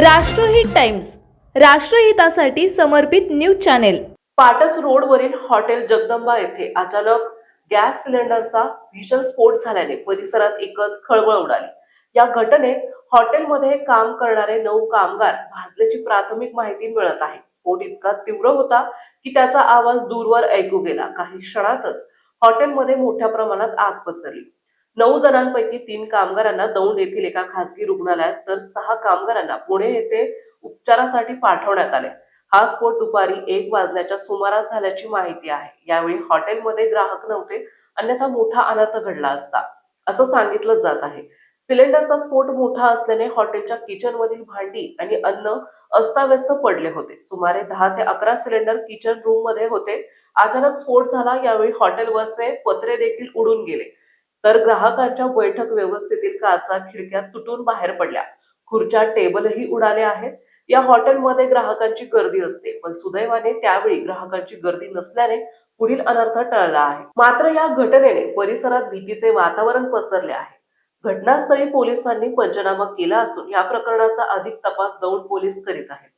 राष्ट्रहित टाइम्स, राष्ट्रहितासाठी समर्पित news channel. Patas रोडवरील हॉटेल जगदंबा येथे अचानक गॅस सिलेंडरचा भीषण स्फोट झाल्याने परिसरात एकच खळबळ उडाली। या घटनेत हॉटेलमध्ये काम करणारे 9 कामगार भाजल्याची प्राथमिक माहिती मिळत आहे। स्फोट इतका तीव्र होता की त्याचा आवाज दूरवर ऐकू गेला। काही क्षणातच हॉटेलमध्ये मोठ्या प्रमाणात आग पसरली। 9 जणांपैकी 3 कामगारांना दौंड येथील एका खासगी रुग्णालयात तर 6 कामगारांना पुणे येथे उपचारासाठी पाठवण्यात आले। हा स्फोट दुपारी 1 वाजण्याच्या सुमारास झाल्याची माहिती आहे। यावेळी हॉटेलमध्ये ग्राहक नव्हते, अन्यथा मोठा अनर्थ घडला असता, असं सांगितलं जात आहे। सिलेंडरचा स्फोट मोठा असल्याने हॉटेलच्या किचनमधील भांडी आणि अन्न अस्ताव्यस्त पडले होते। सुमारे 10 ते 11 सिलेंडर किचन रूम मध्ये होते। अचानक स्फोट झाला। यावेळी हॉटेलवरचे पत्रे देखील उडून गेले, तर ग्राहकांच्या बैठक व्यवस्थेतील काचा खिडक्या तुटून बाहेर पडल्या। खुर्च्या टेबलही उडाले आहेत। या हॉटेलमध्ये ग्राहकांची गर्दी असते, पण सुदैवाने त्यावेळी ग्राहकांची गर्दी नसल्याने पुढील अनर्थ टळला आहे। मात्र या घटनेने परिसरात भीतीचे वातावरण पसरले आहे। घटनास्थळी पोलिसांनी पंचनामा केला असून या प्रकरणाचा अधिक तपास दौंड पोलीस करीत आहेत।